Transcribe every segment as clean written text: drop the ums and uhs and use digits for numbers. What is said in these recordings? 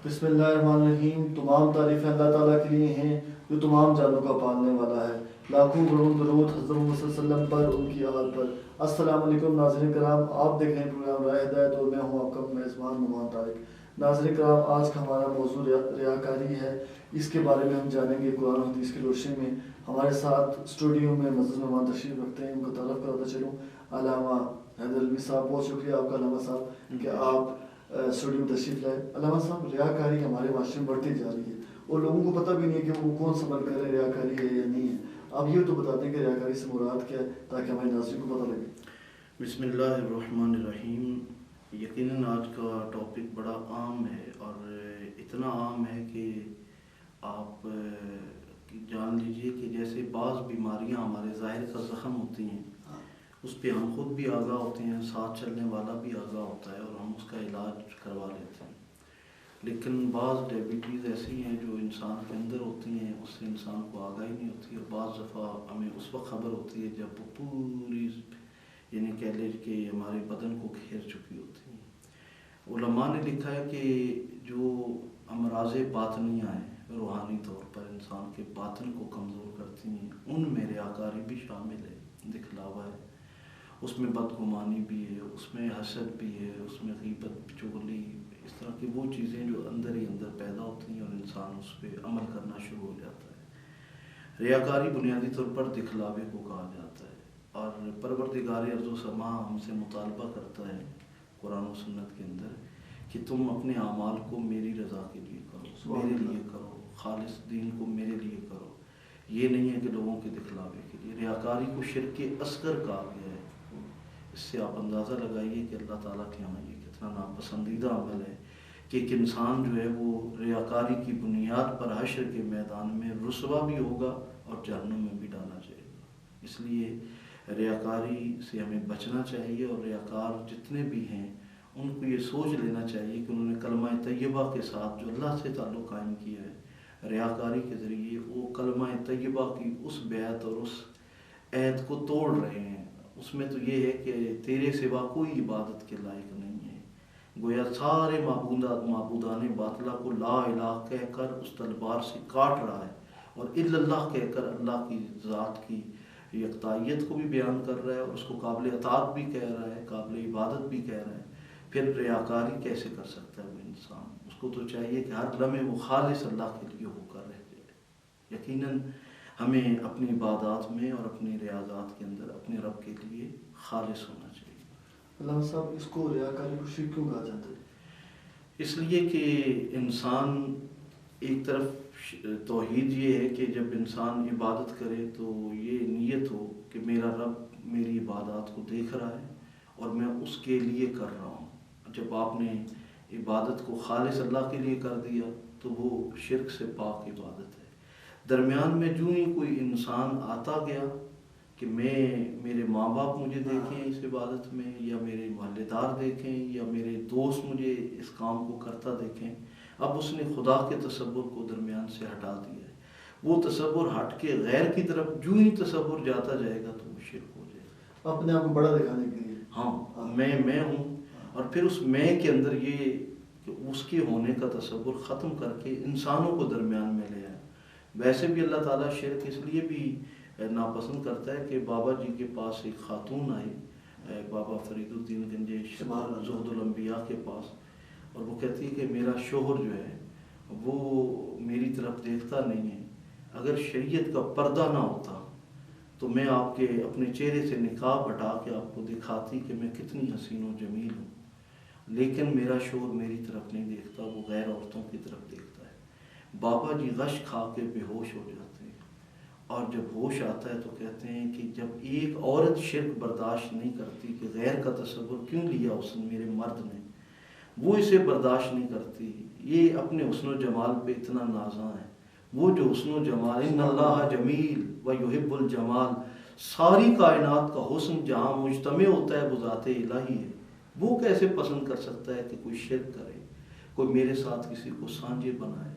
بسم اللہ الرحمن الرحیم. تمام تعریفیں اللہ تعالیٰ کے لیے ہیں جو تمام جانوں کا پالنے والا ہے. لاکھوں کروڑوں درود حضرت محمد صلی اللہ علیہ وسلم پر، ان کی آل پر. السلام علیکم ناظرین کرام، آپ دیکھ رہے ہیں پروگرام راہ ہدایت اور میں ہوں آپ کا میزبان نعمان طارق. ناظرین کرام، آج کا ہمارا موضوع ریاکاری ہے. اس کے بارے میں ہم جانیں گے قرآن و حدیث کی روشنی میں. ہمارے ساتھ اسٹوڈیو میں معزز مہمان تشریف رکھتے ہیں، ان کو تعارف کراتا چلوں. علامہ حیدر علوی صاحب، بہت شکریہ آپ کا علامہ صاحب کہ آپ اسٹوڈیو میں تشریف لائے. علامہ صاحب، ریاکاری ہمارے معاشرے میں بڑھتی جا رہی ہے اور لوگوں کو پتہ بھی نہیں ہے کہ وہ کون سا عمل کر رہے ہیں، ریاکاری ہے یا نہیں ہے. آپ یہ تو بتاتے ہیں کہ ریاکاری سے مراد کیا ہے تاکہ ہمارے ناظرین کو پتہ لگے. بسم اللہ الرحمن الرحیم. یقیناً آج کا ٹاپک بڑا عام ہے، اور اتنا عام ہے کہ آپ جان لیجئے کہ جیسے بعض بیماریاں ہمارے ظاہر کا زخم ہوتی ہیں، اس پہ ہم خود بھی آگاہ ہوتے ہیں، ساتھ چلنے والا بھی آگاہ ہوتا ہے اور ہم اس کا علاج کروا لیتے ہیں. لیکن بعض ڈائبٹیز ایسی ہیں جو انسان کے اندر ہوتی ہیں، اس سے انسان کو آگاہی نہیں ہوتی، اور بعض دفعہ ہمیں اس وقت خبر ہوتی ہے جب وہ پوری یعنی کہہ لیں کہ ہمارے بدن کو گھیر چکی ہوتی ہیں. علماء نے لکھا ہے کہ جو امراض باطنیہ ہیں، روحانی طور پر انسان کے باطن کو کمزور کرتی ہیں، ان میں ریاکاری بھی شامل ہے، دکھلاوا ہے. اس میں بدگمانی بھی ہے، اس میں حسد بھی ہے، اس میں غیبت، چغلی، اس طرح کی وہ چیزیں جو اندر ہی اندر پیدا ہوتی ہیں اور انسان اس پہ عمل کرنا شروع ہو جاتا ہے. ریاکاری بنیادی طور پر دکھلاوے کو کہا جاتا ہے، اور پروردگار ارض و سما ہم سے مطالبہ کرتا ہے قرآن و سنت کے اندر کہ تم اپنے اعمال کو میری رضا کے لیے کرو، میرے لیے کرو، خالص دین کو میرے لیے کرو. یہ نہیں ہے کہ لوگوں کے دکھلاوے کے لیے. ریاکاری کو شرک اصغر کہا گیا ہے. اس سے آپ اندازہ لگائیے کہ اللہ تعالیٰ کے یہاں یہ کتنا ناپسندیدہ عمل ہے کہ ایک انسان جو ہے وہ ریاکاری کی بنیاد پر حشر کے میدان میں رسوا بھی ہوگا اور جہنم میں بھی ڈالا جائے گا. اس لیے ریاکاری سے ہمیں بچنا چاہیے، اور ریاکار جتنے بھی ہیں ان کو یہ سوچ لینا چاہیے کہ انہوں نے کلمہ طیبہ کے ساتھ جو اللہ سے تعلق قائم کیا ہے، ریاکاری کے ذریعے وہ کلمہ طیبہ کی اس بیعت اور اس عہد کو توڑ رہے ہیں. اس میں تو یہ ہے کہ تیرے سوا کوئی عبادت کے لائق نہیں ہے. گویا سارے معبودان باطلہ کو لا الہ کہہ کر اس تلوار سے کاٹ رہا ہے، اور الا اللہ کہہ کر اللہ کی ذات کی یکتائیت کو بھی بیان کر رہا ہے، اور اس کو قابل اطاعت بھی کہہ رہا ہے، قابل عبادت بھی کہہ رہا ہے. پھر ریاکاری کیسے کر سکتا ہے وہ انسان؟ اس کو تو چاہیے کہ ہر لمحے وہ خالص اللہ کے لیے ہو کر رہ جائے. یقیناً ہمیں اپنی عبادات میں اور اپنی ریاضات کے اندر اپنے رب کے لیے خالص ہونا چاہیے. علامہ صاحب، اس کو ریاکاری کو شرک کیوں کہا جاتا ہے؟ اس لیے کہ انسان ایک طرف توحید یہ ہے کہ جب انسان عبادت کرے تو یہ نیت ہو کہ میرا رب میری عبادات کو دیکھ رہا ہے اور میں اس کے لیے کر رہا ہوں. جب آپ نے عبادت کو خالص اللہ کے لیے کر دیا تو وہ شرک سے پاک عبادت ہے. درمیان میں جو ہی کوئی انسان آتا گیا کہ میرے ماں باپ مجھے دیکھیں اس عبادت میں، یا میرے محلے دار دیکھیں، یا میرے دوست مجھے اس کام کو کرتا دیکھیں، اب اس نے خدا کے تصور کو درمیان سے ہٹا دیا ہے. وہ تصور ہٹ کے غیر کی طرف جو ہی تصور جاتا جائے گا تو وہ شرک ہو جائے گا. اپنے آپ کو بڑا دکھانے کے لیے. ہاں، میں ہوں، اور پھر اس میں کے اندر یہ کہ اس کے ہونے کا تصور ختم کر کے انسانوں کو درمیان میں لے آئے. ویسے بھی اللہ تعالیٰ شرک اس لیے بھی ناپسند کرتا ہے کہ بابا جی کے پاس ایک خاتون آئی، بابا فرید الدین گنجے زہد الانبیاء کے پاس، اور وہ کہتی ہے کہ میرا شوہر جو ہے وہ میری طرف دیکھتا نہیں ہے، اگر شریعت کا پردہ نہ ہوتا تو میں آپ کے اپنے چہرے سے نقاب ہٹا کے آپ کو دکھاتی کہ میں کتنی حسین و جمیل ہوں، لیکن میرا شوہر میری طرف نہیں دیکھتا، وہ غیر عورتوں کی طرف دیکھتا ہے. بابا جی غش کھا کے بے ہوش ہو جاتے ہیں، اور جب ہوش آتا ہے تو کہتے ہیں کہ جب ایک عورت شرک برداشت نہیں کرتی کہ غیر کا تصور کیوں لیا اس نے، میرے مرد نے، وہ اسے برداشت نہیں کرتی، یہ اپنے حسن و جمال پہ اتنا نازاں ہے. وہ جو حسن و جمال، ان اللہ جمیل و یحب الجمال، ساری کائنات کا حسن جہاں مجتمع ہوتا ہے وہ ذات الہی ہے، وہ کیسے پسند کر سکتا ہے کہ کوئی شرک کرے، کوئی میرے ساتھ کسی کو سانجے بنائے؟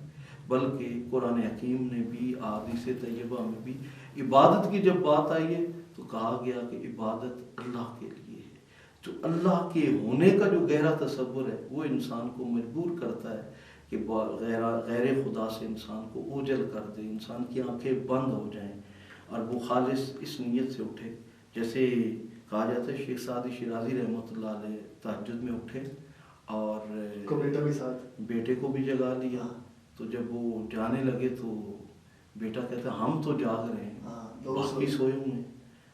بلکہ قرآن حکیم نے بھی، احادیث طیبہ میں بھی عبادت کی جب بات آئی ہے تو کہا گیا کہ عبادت اللہ کے لیے ہے. جو اللہ کے ہونے کا جو گہرا تصور ہے وہ انسان کو مجبور کرتا ہے کہ غیر خدا سے انسان کو اوجل کر دے، انسان کی آنکھیں بند ہو جائیں اور وہ خالص اس نیت سے اٹھے. جیسے کہا جاتا ہے شیخ سعدی شیرازی رحمۃ اللہ علیہ تہجد میں اٹھے اور بیٹا بھی ساتھ، بیٹے کو بھی جگا لیا. تو جب وہ جانے لگے تو بیٹا کہتا ہے ہم تو جاگ رہے ہیں، باقی سوئے ہوئے ہیں.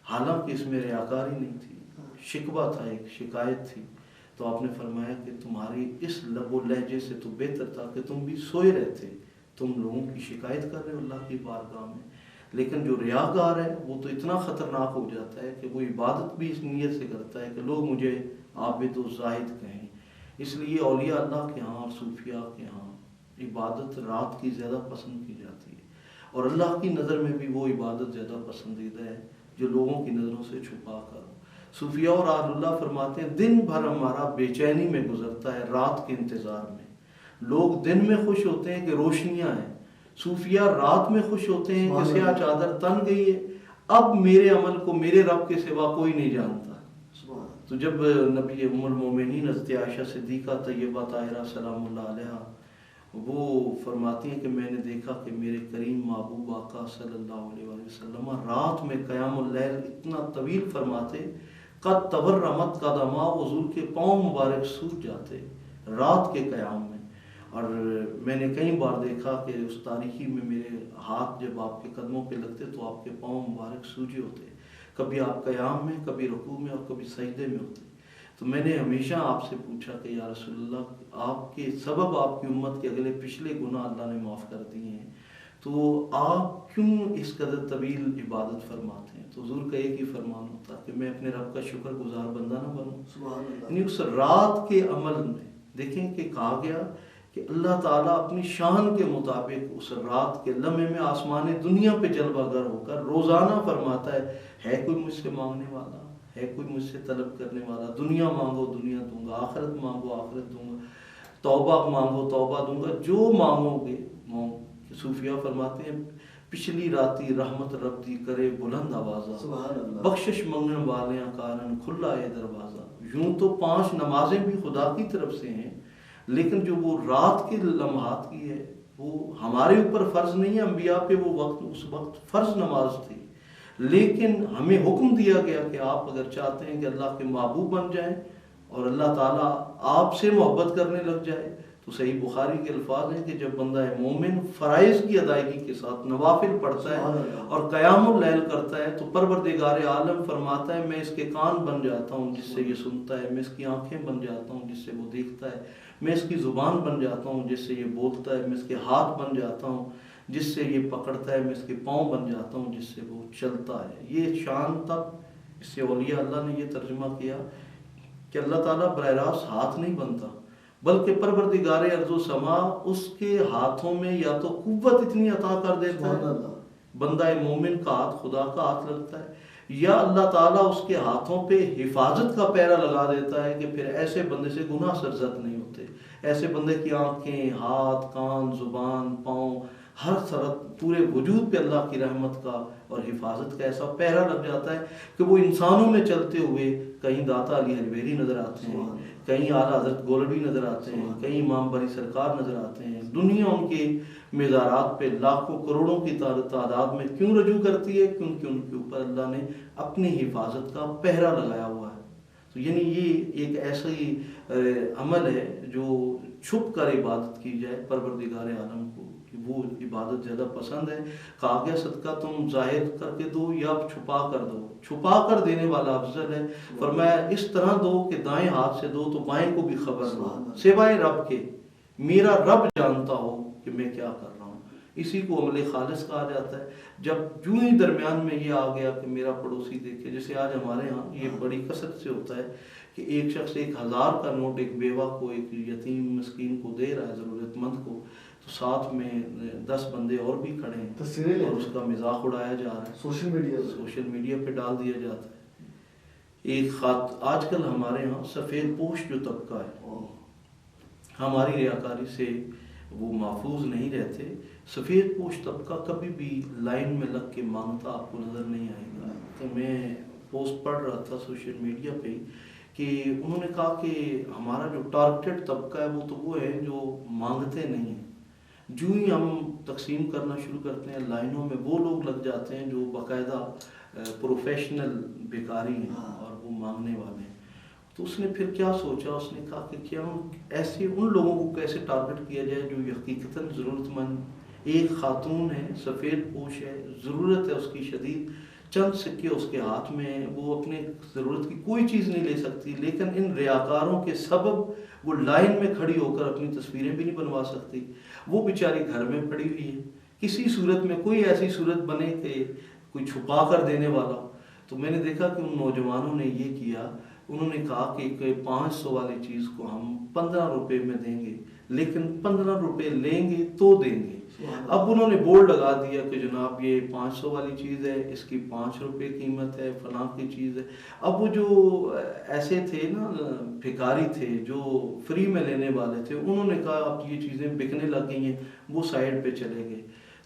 حالانکہ اس میں ریاکاری نہیں تھی، شکوہ تھا، ایک شکایت تھی. تو آپ نے فرمایا کہ تمہاری اس لب و لہجے سے تو بہتر تھا کہ تم بھی سوئے رہتے، تم لوگوں کی شکایت کر رہے ہو اللہ کی بارگاہ میں. لیکن جو ریاکار ہے وہ تو اتنا خطرناک ہو جاتا ہے کہ وہ عبادت بھی اس نیت سے کرتا ہے کہ لوگ مجھے عابد و زاہد کہیں. اس لیے اولیاء اللہ کے ہاں اور صوفیاء کے ہاں عبادت رات کی زیادہ پسند کی جاتی ہے، اور اللہ کی نظر میں بھی وہ عبادت زیادہ پسندیدہ ہے جو لوگوں کی نظروں سے چھپا کر. صوفیاء اور اہل اللہ فرماتے ہیں دن بھر ہمارا بے چینی میں گزرتا ہے رات کے انتظار میں. لوگ دن میں خوش ہوتے ہیں کہ روشنیاں ہیں، صوفیاء رات میں خوش ہوتے ہیں کہ سیاہ چادر تن گئی ہے، اب میرے عمل کو میرے رب کے سوا کوئی نہیں جانتا. تو جب نبی ام المومنین حضرت عائشہ صدیقہ طیبہ طاہرہ سلام اللہ علیہا وہ فرماتی ہیں کہ میں نے دیکھا کہ میرے کریم محبوب آقا صلی اللہ علیہ وسلم رات میں قیام اللیل اتنا طویل فرماتے، قد تورمت قدما، حضور کے پاؤں مبارک سوج جاتے رات کے قیام میں. اور میں نے کئی بار دیکھا کہ اس تاریخی میں میرے ہاتھ جب آپ کے قدموں پہ لگتے تو آپ کے پاؤں مبارک سوجے ہوتے، کبھی آپ قیام میں، کبھی رکوع میں اور کبھی سجدے میں ہوتے. تو میں نے ہمیشہ آپ سے پوچھا کہ یا رسول اللہ آپ کے سبب آپ کی امت کے اگلے پچھلے گناہ اللہ نے معاف کر دیے ہیں، تو آپ کیوں اس قدر طویل عبادت فرماتے ہیں؟ تو حضور کا ایک ہی فرمان ہوتا کہ میں اپنے رب کا شکر گزار بندہ نہ بنوں. یعنی اس رات کے عمل میں دیکھیں کہ کہا گیا کہ اللہ تعالیٰ اپنی شان کے مطابق اس رات کے لمحے میں آسمان دنیا پہ جلوہ گر ہو کر روزانہ فرماتا ہے کوئی مجھ سے مانگنے والا، ہے کوئی مجھ سے طلب کرنے والا، دنیا مانگو دنیا دوں گا، آخرت مانگو آخرت دوں گا، توبہ مانگو توبہ دوں گا، جو مانگو گے. صوفیاء فرماتے ہیں پچھلی راتی رحمت رب دی کرے بلند آوازہ، بخشش منگن والیاں کارن کھلا ہے دروازہ. یوں تو 5 نمازیں بھی خدا کی طرف سے ہیں، لیکن جو وہ رات کے لمحات کی ہے وہ ہمارے اوپر فرض نہیں ہے، انبیاء پہ وہ وقت اس وقت فرض نماز تھی. لیکن ہمیں حکم دیا گیا کہ آپ اگر چاہتے ہیں کہ اللہ کے محبوب بن جائیں اور اللہ تعالیٰ آپ سے محبت کرنے لگ جائے تو صحیح بخاری کے الفاظ ہیں کہ جب بندہ مومن فرائض کی ادائیگی کے ساتھ نوافل پڑھتا ہے اور قیام اللیل کرتا ہے تو پروردگار عالم فرماتا ہے میں اس کے کان بن جاتا ہوں جس سے یہ سنتا ہے، میں اس کی آنکھیں بن جاتا ہوں جس سے وہ دیکھتا ہے، میں اس کی زبان بن جاتا ہوں جس سے یہ بولتا ہے، میں اس کے ہاتھ بن جاتا ہوں جس سے یہ پکڑتا ہے، میں اس کے پاؤں بن جاتا ہوں جس سے وہ چلتا ہے. یہ شان تک اس سے اولیاء اللہ نے یہ ترجمہ کیا کہ اللہ تعالیٰ براہ راست ہاتھ نہیں بنتا بلکہ پروردگار ارض و سما اس کے ہاتھوں میں یا تو قوت اتنی عطا کر دیتا ہے، بندہ مومن کا ہاتھ خدا کا ہاتھ لگتا ہے، یا اللہ تعالیٰ اس کے ہاتھوں پہ حفاظت کا پیرا لگا دیتا ہے کہ پھر ایسے بندے سے گناہ سرزد نہیں ہوتے. ایسے بندے کی آنکھیں، ہاتھ، کان، زبان، پاؤں، ہر طرف پورے وجود پہ اللہ کی رحمت کا اور حفاظت کا ایسا پیرا لگ جاتا ہے کہ وہ انسانوں میں چلتے ہوئے کہیں داتا علی حجویری نظر آتے ہیں، کہیں اعلیٰ حضرت گولڈی نظر آتے ہیں، کہیں امام بری سرکار نظر آتے ہیں. دنیا ان کے مزارات پہ لاکھوں کروڑوں کی تعداد میں کیوں رجوع کرتی ہے؟ کیونکہ ان کے اوپر اللہ نے اپنی حفاظت کا پہرا لگایا ہوا ہے. تو یعنی یہ ایک ایسا ہی عمل ہے جو چھپ کر عبادت کی جائے پروردگار عالم کو، وہ عبادت زیادہ پسند ہے. کہا گیا صدقہ تم ظاہر کر کے دو یا چھپا کر دو، چھپا کر دینے والا افضل ہے. فرمایا اس طرح دو کہ دائیں ہاتھ سے دو تو بائیں کو بھی خبر دو، سوائے رب کے میرا رب جانتا ہو کہ میں کیا کر رہا ہوں. اسی کو عمل خالص کہا جاتا ہے. جب جو ہی درمیان میں یہ آ گیا کہ میرا پڑوسی دیکھے، جیسے آج ہمارے ہاں یہ بڑی کثرت سے ہوتا ہے کہ ایک شخص 1000 کا نوٹ ایک بیوہ کو، ایک یتیم مسکین کو دے رہا ہے، ضرورت مند کو، تو ساتھ میں 10 بندے اور بھی کھڑے ہیں اور اس کا مذاق اڑایا جا رہا ہے، سوشل میڈیا پہ ڈال دیا جاتا ہے. ایک آج کل ہمارے ہاں سفید پوش جو طبقہ ہے ہماری ریاکاری سے وہ محفوظ نہیں رہتے. سفید پوش طبقہ کبھی بھی لائن میں لگ کے مانگتا آپ کو نظر نہیں آئے گا. تو میں پوسٹ پڑھ رہا تھا سوشل میڈیا پہ کہ انہوں نے کہا کہ ہمارا جو ٹارگیٹڈ طبقہ ہے وہ ہے جو مانگتے نہیں ہیں. جو ہی ہم تقسیم کرنا شروع کرتے ہیں لائنوں میں وہ لوگ لگ جاتے ہیں جو باقاعدہ پروفیشنل بھکاری ہیں اور وہ مانگنے والے ہیں. تو اس نے پھر کیا سوچا, اس نے کہا کہ کیا ایسے ان لوگوں کو کیسے ٹارگٹ کیا جائے جو حقیقتاً ضرورت مند, ایک خاتون ہے, سفید پوش ہے, ضرورت ہے اس کی شدید, چند سکے اس کے ہاتھ میں ہیں, وہ اپنے ضرورت کی کوئی چیز نہیں لے سکتی, لیکن ان ریاکاروں کے سبب وہ لائن میں کھڑی ہو کر اپنی تصویریں بھی نہیں بنوا سکتی. وہ بیچاری گھر میں پڑی ہوئی ہے, کسی صورت میں کوئی ایسی صورت بنے کہ کوئی چھپا کر دینے والا. تو میں نے دیکھا کہ ان نوجوانوں نے یہ کیا, انہوں نے کہا کہ 500 والی چیز کو ہم 15 روپے میں دیں گے, لیکن 15 روپے لیں گے تو دیں گے. اب انہوں نے بورڈ لگا دیا کہ جناب یہ 500 والی چیز ہے, اس کی 5 روپے قیمت ہے, فلاں کی چیز ہے. اب وہ جو ایسے تھے نا بھکاری تھے جو فری میں لینے والے تھے, انہوں نے کہا اب یہ چیزیں بکنے لگ گئی ہیں, وہ سائڈ پہ چلے گئے.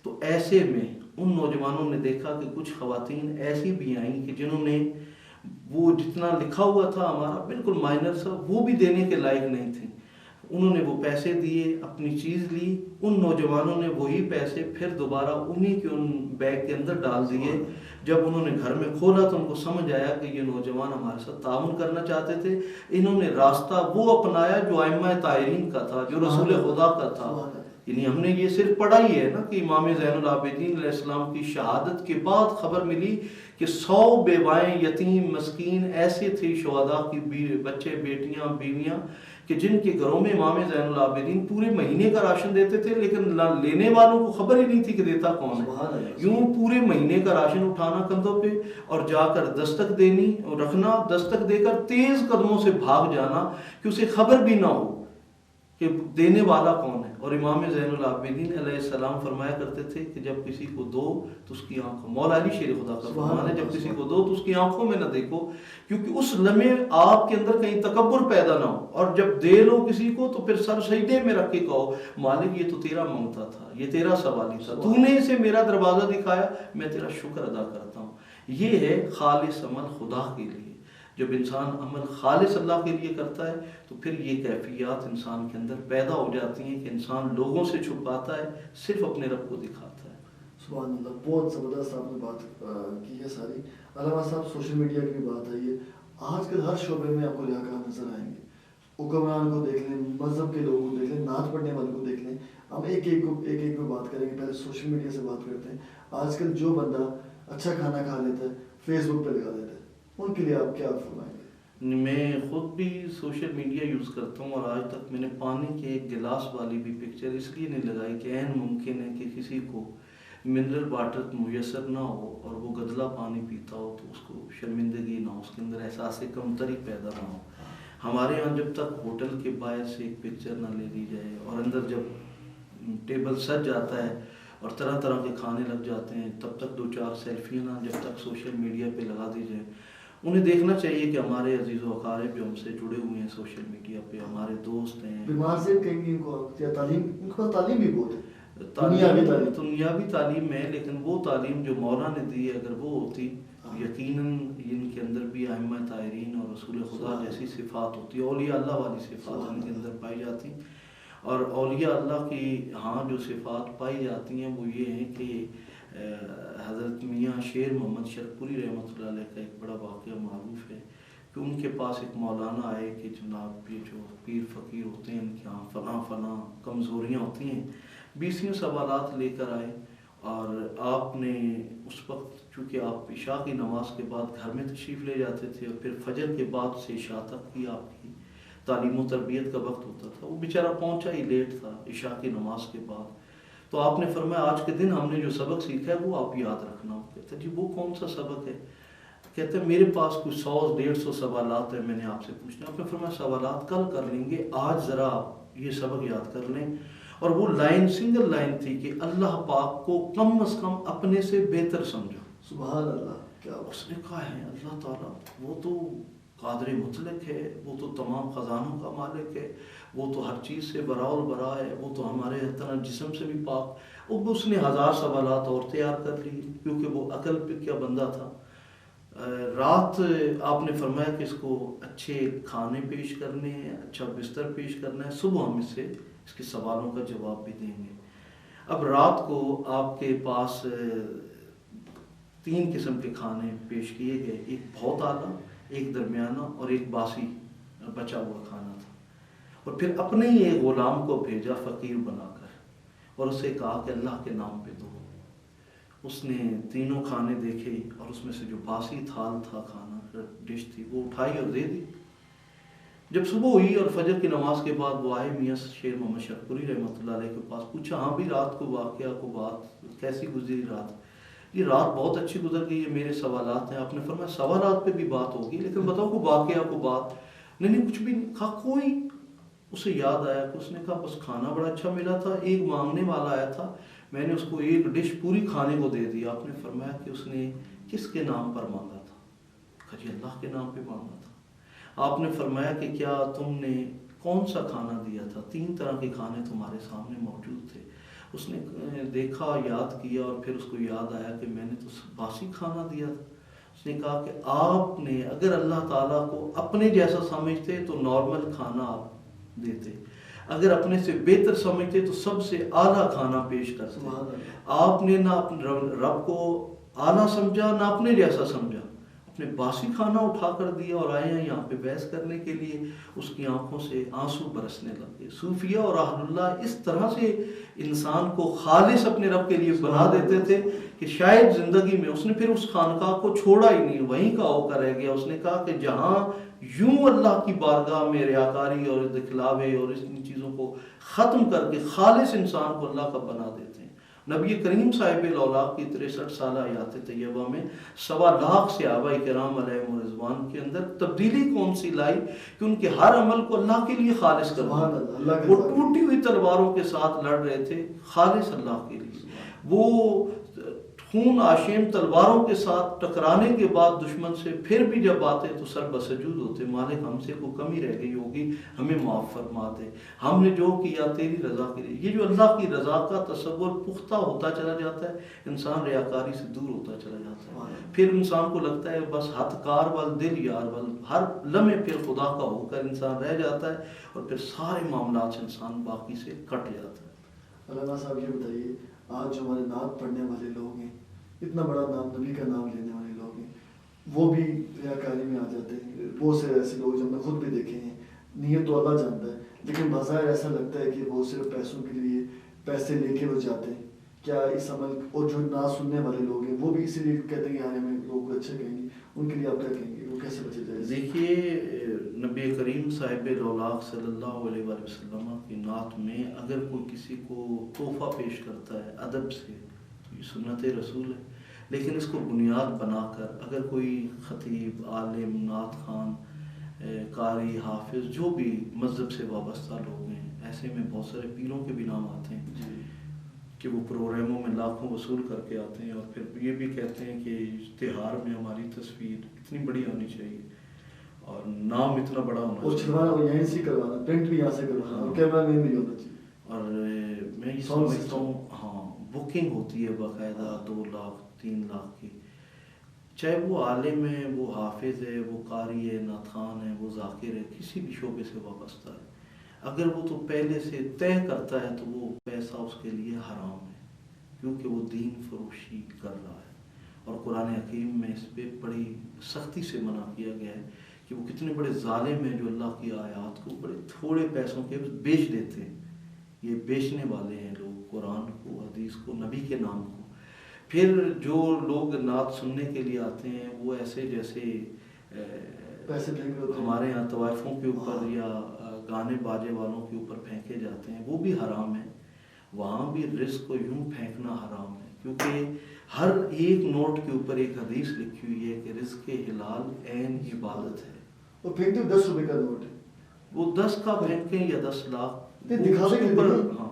تو ایسے میں ان نوجوانوں نے دیکھا کہ کچھ خواتین ایسی بھی آئیں کہ جنہوں نے وہ جتنا لکھا ہوا تھا ہمارا بالکل مائنر سا, وہ بھی دینے کے لائق نہیں تھیں. انہوں نے وہ پیسے دیے, اپنی چیز لی. ان نوجوانوں نے وہی پیسے پھر دوبارہ انہی کے ان بیگ کے اندر ڈال دیے. جب انہوں نے گھر میں کھولا تو ان کو سمجھ آیا کہ یہ نوجوان ہمارے ساتھ تعاون کرنا چاہتے تھے. انہوں نے راستہ وہ اپنایا جو ائمہ طاہرین کا تھا, جو رسول خدا کا تھا. یعنی ہم نے یہ صرف پڑھا ہی ہے نا کہ امام زین العابدین علیہ السلام کی شہادت کے بعد خبر ملی کہ 100 بیوائیں, یتیم, مسکین ایسے تھے, شہداء کی بچے, بیٹیاں, بیویاں, کہ جن کے گھروں میں امام زین العابدین پورے مہینے کا راشن دیتے تھے, لیکن لینے والوں کو خبر ہی نہیں تھی کہ دیتا کون ہے. یوں پورے مہینے کا راشن اٹھانا کندھوں پہ اور جا کر دستک دینی اور رکھنا, دستک دے کر تیز قدموں سے بھاگ جانا کہ اسے خبر بھی نہ ہو کہ دینے والا کون ہے. اور امام زین العابدین علیہ السلام فرمایا کرتے تھے کہ جب کسی کو دو تو اس کی آنکھوں, مولا علی شیر خدا کا فرمان ہے, جب کسی کو دو تو اس کی آنکھوں میں نہ دیکھو, کیونکہ اس لمحے آپ کے اندر کہیں تکبر پیدا نہ ہو. اور جب دے لو کسی کو تو پھر سر سجدے میں رکھ کے کہو مالک یہ تو تیرا مانگتا تھا, یہ تیرا سوالی تھا, تو نے اسے میرا دروازہ دکھایا, میں تیرا شکر ادا کرتا ہوں. یہ ہے خالص عمل خدا کے لیے. جب انسان عمل خالص اللہ کے لیے کرتا ہے تو پھر یہ کیفیات انسان کے اندر پیدا ہو جاتی ہیں کہ انسان لوگوں سے چھپاتا ہے, صرف اپنے رب کو دکھاتا ہے. سبحان اللہ, بہت زبردست آپ نے بات کی ہے ساری. علامہ صاحب سوشل میڈیا کی بھی بات آئی ہے. آج کل ہر شعبے میں آپ کو ریاکار نظر آئیں گے. حکمران کو دیکھ لیں, مذہب کے لوگوں کو دیکھ لیں, نعت پڑھنے والے کو دیکھ لیں. ہم ایک ایک کو بات کریں گے. پہلے سوشل میڈیا سے بات کرتے ہیں. آج کل جو بندہ اچھا کھانا کھا لیتا ہے فیس بک پہ لگا دیتا ہے, ان کے لیے آپ کیا فرمائیں گے؟ میں خود بھی سوشل میڈیا یوز کرتا ہوں, اور آج تک میں نے پانی کے ایک گلاس والی بھی پکچر اس لیے نہیں لگائی کہ عین ممکن ہے کہ کسی کو منرل واٹر میسر نہ ہو اور وہ گدلا پانی پیتا ہو تو اس کو شرمندگی نہ ہو, اس کے اندر احساس کمتری پیدا نہ ہو. ہمارے یہاں جب تک ہوٹل کے باہر سے ایک پکچر نہ لے لی جائے اور اندر جب ٹیبل سج جاتا ہے اور طرح طرح کے کھانے لگ جاتے ہیں, تب تک 2-4 سیلفیاں نہ جب تک سوشل میڈیا پہ لگا دی جائے. انہیں دیکھنا چاہیے کہ ہمارے عزیز و اقارب جو ہم سے جڑے ہوئے ہیں سوشل میڈیا پہ, ہمارے دوست ہیں. بیمار سے کہیں گے ان کو تعلیم, ان کو تعلیم بھی بہت ہے, دنیاوی تعلیم ہے, لیکن وہ تعلیم جو مولا نے دی ہے اگر وہ ہوتی یقیناً ان کے اندر بھی ائمہ طاہرین اور رسول خدا جیسی صفات ہوتی, اولیاء اللہ والی صفات ان کے اندر پائی جاتی. اور اولیاء اللہ کی ہاں جو صفات پائی جاتی ہیں وہ یہ ہیں کہ حضرت میاں شیر محمد شرپوری رحمۃ اللہ علیہ کا ایک بڑا واقعہ معروف ہے کہ ان کے پاس ایک مولانا آئے کہ جناب یہ جو پیر فقیر ہوتے ہیں ان کے یہاں فلاں فلاں کمزوریاں ہوتی ہیں. 20 سوالات لے کر آئے, اور آپ نے اس وقت چونکہ آپ عشاء کی نماز کے بعد گھر میں تشریف لے جاتے تھے اور پھر فجر کے بعد سے عشاء تک کی آپ کی تعلیم و تربیت کا وقت ہوتا تھا. وہ بیچارہ پہنچا ہی لیٹ تھا عشاء کی نماز کے بعد. تو آپ نے فرمایا آج کے دن ہم نے جو سبق سیکھا ہے وہ آپ یاد رکھنا. کہتا جی وہ کون سا سبق ہے؟ کہتے ہیں میرے پاس کچھ 100-150 سوالات ہیں, میں نے آپ سے پوچھنا. آپ نے فرمایا سوالات کل کر لیں گے, آج ذرا یہ سبق یاد کر لیں. اور وہ لائن سنگل لائن تھی کہ اللہ پاک کو کم از کم اپنے سے بہتر سمجھو. سبحان اللہ. کیا اس نے کہا ہے اللہ تعالیٰ وہ تو قادر مطلق ہے, وہ تو تمام خزانوں کا مالک ہے, وہ تو ہر چیز سے براء البراء ہے, وہ تو ہمارے طرح جسم سے بھی پاک. اب اس نے 1000 سوالات اور تیار کر لی کیونکہ وہ عقل پہ کیا بندہ تھا. رات آپ نے فرمایا کہ اس کو اچھے کھانے پیش کرنے ہیں، اچھا بستر پیش کرنا ہے، صبح ہم اس کے سوالوں کا جواب بھی دیں گے۔ اب رات کو آپ کے پاس 3 قسم کے کھانے پیش کیے گئے، ایک بہت اعلیٰ، ایک درمیانہ اور ایک باسی بچا ہوا کھانا تھا۔ اور پھر اپنے ہی ایک غلام کو بھیجا فقیر بنا کر، اور اسے کہا کہ اللہ کے نام پہ دو۔ اس نے تینوں کھانے دیکھے اور اس میں سے جو باسی تھال تھا، کھانا ڈش تھی، وہ اٹھائی اور دے دی۔ جب صبح ہوئی اور فجر کی نماز کے بعد وہ آئے میاں شیر محمد شرپوری رحمۃ اللہ علیہ کے پاس، پوچھا ہاں بھی رات کو واقعہ کو بات کیسی گزری رات؟ یہ رات بہت اچھی گزر گئی ہے، میرے سوالات ہیں۔ آپ نے فرمایا سوالات پہ بھی بات ہوگی، لیکن بتاؤ کو واقعہ کو بات؟ نہیں کچھ بھی نہیں کہا۔ کوئی اسے یاد آیا کہ اس نے کہا بس کھانا بڑا اچھا ملا تھا، ایک مانگنے والا آیا تھا، میں نے اس کو ایک ڈش پوری کھانے کو دے دی۔ آپ نے فرمایا کہ اس نے کس کے نام پر مانگا تھا؟ کہا جی اللہ کے نام پہ مانگا تھا۔ آپ نے فرمایا کہ کیا تم نے کون سا کھانا دیا تھا؟ 3 طرح کے کھانے تمہارے سامنے موجود تھے۔ اس نے دیکھا، یاد کیا، اور پھر اس کو یاد آیا کہ میں نے تو باسی کھانا دیا تھا۔ اس نے کہا کہ آپ نے اگر اللہ تعالیٰ کو اپنے جیسا سمجھتے تو نارمل کھانا آپ دیتے، اگر اپنے سے بہتر سمجھتے تو سب سے اعلیٰ کھانا پیش کرتے۔ آپ نے نہ اپنے رب کو اعلیٰ سمجھا نہ اپنے جیسا سمجھا، اپنے باسی کھانا اٹھا کر دیا اور آئے ہیں یہاں پہ بحث کرنے کے لیے۔ اس کی آنکھوں سے آنسو برسنے لگے۔ صوفیہ اور اہل اللہ اس طرح سے انسان کو خالص اپنے رب کے لیے بنا دیتے تھے کہ شاید زندگی میں اس نے پھر اس خانقاہ کو چھوڑا ہی نہیں، وہیں کا ہو کر رہ گیا۔ اس نے کہا کہ جہاں یوں اللہ کی بارگاہ میں ریاکاری اور دکھلاوے اور ان چیزوں کو ختم کر کے خالص انسان کو اللہ کا بنا دیتے ہیں۔ نبی کریم صاحب الاولاق کی 63 سالہ حیات طیبہ میں 1.25 لاکھ صحابہ کرام علیہم رضوان کے اندر تبدیلی کون سی لائی کہ ان کے ہر عمل کو اللہ کے لیے خالص کر دیا۔ وہ ٹوٹی ہوئی تلواروں کے ساتھ لڑ رہے تھے خالص اللہ کے لیے، وہ خون آشیم تلواروں کے ساتھ ٹکرانے کے بعد دشمن سے پھر بھی جب آتے تو سر بسجود ہوتے، مالک ہم سے کوئی کمی رہ گئی ہوگی ہمیں معاف فرما دے، ہم نے جو کیا تیری رضا کے لیے۔ یہ جو اللہ کی رضا کا تصور پختہ ہوتا چلا جاتا ہے، انسان ریاکاری سے دور ہوتا چلا جاتا ہے۔ پھر انسان کو لگتا ہے بس ہاتھ کار وال دل یار وال، ہر لمحے پھر خدا کا ہو کر انسان رہ جاتا ہے، اور پھر سارے معاملات سے انسان باقی سے کٹ جاتا ہے۔ علامہ صاحب یہ بتائیے، آج جو ہمارے نعت پڑھنے والے لوگ ہیں، اتنا بڑا نام نبی کا نام لینے والے لوگ ہیں، وہ بھی ریاکاری میں آ جاتے ہیں۔ بہت سے ایسے لوگ جو ہم نے خود بھی دیکھے ہیں، نیت تو اللہ جانتا ہے، لیکن بظاہر ایسا لگتا ہے کہ وہ صرف پیسوں کے لیے پیسے لے کے وہ جاتے ہیں۔ کیا اس عمل، اور جو نہ سننے والے لوگ ہیں وہ بھی اسی لیے کہتے ہیں کہ ہمیں لوگوں کو اچھا کہیں گے، ان کے لیے آپ کیا کہیں گے، وہ کیسے بچے جائے؟ دیکھیے نبی کریم صاحب الاولاق صلی اللہ علیہ وآلہ وسلم کی نعت میں اگر کوئی کسی کو تحفہ پیش کرتا ہے ادب سے تو یہ سنت رسول ہے، لیکن اس کو بنیاد بنا کر اگر کوئی خطیب، عالم، نعت خوان، قاری، حافظ، جو بھی مذہب سے وابستہ لوگ ہیں، ایسے میں بہت سارے پیروں کے بھی نام آتے ہیں کہ وہ پروگراموں میں لاکھوں وصول کر کے آتے ہیں، اور پھر یہ بھی کہتے ہیں کہ اشتہار میں ہماری تصویر اتنی بڑی ہونی چاہیے اور نام اتنا بڑا ہونا چاہیے، اور یہیں سے کروانا، پرنٹ بھی یہاں سے کروانا، اور کیمرہ مین بھی ہونا چاہیے، اور میں یہ سمجھتا ہوں ہاں بکنگ ہوتی ہے باقاعدہ 2 لاکھ 3 لاکھ کی، چاہے وہ عالم ہے، وہ حافظ ہے، وہ قاری ہے، نعت خوان ہے، وہ ذاکر ہے، کسی بھی شعبے سے وابستہ ہے، اگر وہ تو پہلے سے طے کرتا ہے تو وہ پیسہ اس کے لیے حرام ہے، کیونکہ وہ دین فروشی کر رہا ہے، اور قرآن حکیم میں اس پہ بڑی سختی سے منع کیا گیا ہے کہ وہ کتنے بڑے ظالم ہیں جو اللہ کی آیات کو بڑے تھوڑے پیسوں کے بیچ دیتے ہیں۔ یہ بیچنے والے ہیں لوگ قرآن کو، حدیث کو، نبی کے نام کو۔ پھر جو لوگ نعت سننے کے لیے آتے ہیں وہ ایسے جیسے ہمارے یہاں طوائفوں کے اوپر یا گانے باجے والوں کے اوپر پھینکے جاتے ہیں، وہ بھی حرام ہے۔ وہاں بھی رزق کو یوں پھینکنا حرام ہے، کیونکہ ہر ایک نوٹ کے اوپر ایک حدیث لکھی ہوئی ہے کہ رزق حلال عین عبادت ہے۔ وہ پھینکتے 10 روپے کا نوٹ ہے، وہ 10 کا پھینکیں یا 10 لاکھ دکھاوے کے اوپر، ہاں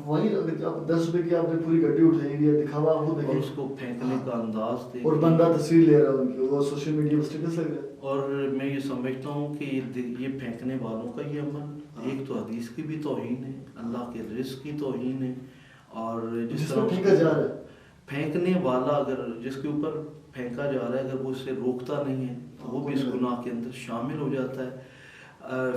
وہیں اگر آپ 10 روپے کی آپ نے پوری گڈی اٹھائی ہوئی ہے، دکھاوا آپ کو اور اس کو پھینکنے کا انداز دیکھ، اور بندہ تصویر لے رہا ہے ان کی، وہ سوشل میڈیا پر اسٹیٹس لگ رہا ہے۔ اور میں یہ سمجھتا ہوں کہ یہ پھینکنے والوں کا یہ عمل ایک تو حدیث کی بھی توہین ہے، اللہ کے رزق کی توہین ہے، اور جس طرح پھینکا جا رہا ہے، پھینکنے والا اگر جس کے اوپر پھینکا جا رہا ہے، اگر وہ اسے روکتا نہیں ہے تو وہ بھی اس گناہ کے اندر شامل ہو جاتا ہے۔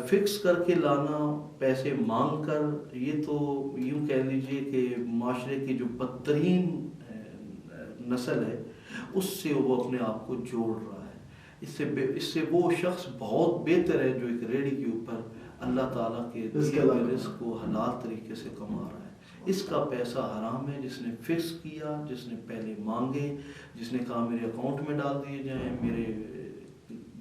فکس کر کے لانا، پیسے مانگ کر، یہ تو یوں کہہ لیجئے کہ معاشرے کی جو بدترین نسل ہے اس سے وہ اپنے آپ کو جوڑ رہا ہے۔ اس سے وہ شخص بہت بہتر ہے جو ایک ریڑھی کے اوپر اللہ تعالیٰ کے دیے ہوئے رزق کو حلال طریقے سے کما رہا ہے۔ اس کا پیسہ حرام ہے، جس نے فکس کیا، جس نے پہلے مانگے، جس نے کہا میرے اکاؤنٹ میں ڈال دیے جائیں، میرے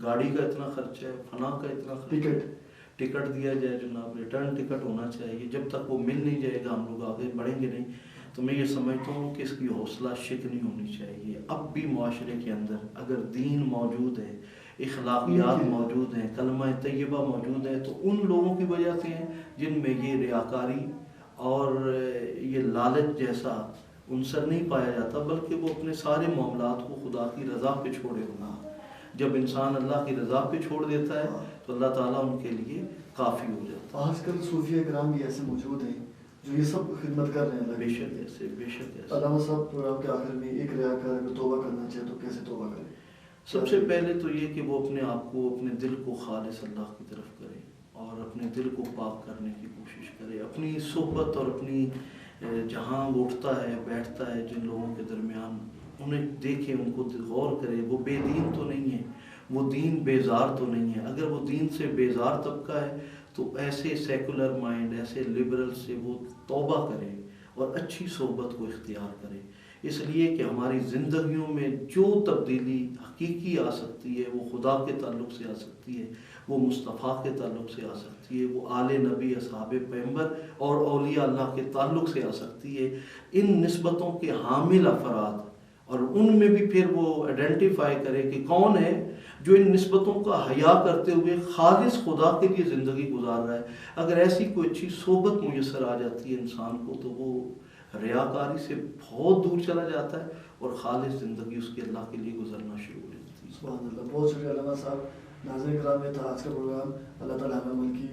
گاڑی کا اتنا خرچہ ہے، فلاں کا اتنا خرچہ ہے، ٹکٹ دیا جائے جناب، ریٹرن ٹکٹ ہونا چاہیے، جب تک وہ مل نہیں جائے گا ہم لوگ آگے بڑھیں گے نہیں۔ تو میں یہ سمجھتا ہوں کہ اس کی حوصلہ شکنی ہونی چاہیے۔ اب بھی معاشرے کے اندر اگر دین موجود ہے، اخلاقیات موجود ہیں، کلمہ طیبہ موجود ہے، تو ان لوگوں کی وجہ سے ہیں جن میں یہ ریاکاری اور یہ لالچ جیسا عنصر نہیں پایا جاتا، بلکہ وہ اپنے سارے معاملات کو خدا کی رضا پہ چھوڑے ہونا۔ جب انسان اللہ کی رضا پہ چھوڑ دیتا ہے تو اللہ تعالیٰ ان کے لیے کافی ہو جاتا ہے۔ آج کل صوفیہ کرام بھی ایسے موجود ہیں جو یہ سب خدمت کر رہے ہیں۔ بے شک ایسے، بے شک ایسے۔ علامہ صاحب پروگرام کے آخر میں ایک ریاکار اگر توبہ کرنا چاہے تو کیسے توبہ کرے؟ سب سے پہلے تو یہ کہ وہ اپنے آپ کو، اپنے دل کو خالص اللہ کی طرف کرے اور اپنے دل کو پاک کرنے کی کوشش کرے۔ اپنی صحبت اور اپنی جہاں وہ اٹھتا ہے بیٹھتا ہے جن لوگوں کے درمیان، انہیں دیکھے، ان کو غور کرے، وہ بے دین تو نہیں ہے، وہ دین بیزار تو نہیں ہے۔ اگر وہ دین سے بیزار طبقہ ہے تو ایسے سیکولر مائنڈ، ایسے لبرل سے وہ توبہ کرے اور اچھی صحبت کو اختیار کرے، اس لیے کہ ہماری زندگیوں میں جو تبدیلی حقیقی آ سکتی ہے وہ خدا کے تعلق سے آ سکتی ہے، وہ مصطفیٰ کے تعلق سے آ سکتی ہے، وہ آل نبی، اصحاب پیغمبر اور اولیاء اللہ کے تعلق سے آ سکتی ہے۔ ان نسبتوں کے حامل افراد، اور ان میں بھی پھر وہ آئیڈینٹیفائی کرے کہ کون ہے جو ان نسبتوں کا حیا کرتے ہوئے خالص خدا کے لیے زندگی گزار رہا ہے۔ اگر ایسی کوئی اچھی صحبت میسر آ جاتی ہے انسان کو تو وہ ریاکاری سے بہت دور چلا جاتا ہے اور خالص زندگی اس کے اللہ کے لیے گزرنا شروع ہو جاتی ہے۔ سبحان اللہ، بہت شکریہ علامہ صاحب۔ ناظرین کرام، یہ تھا آج کا پروگرام۔ اللہ تعالیٰ ہمیں عمل کی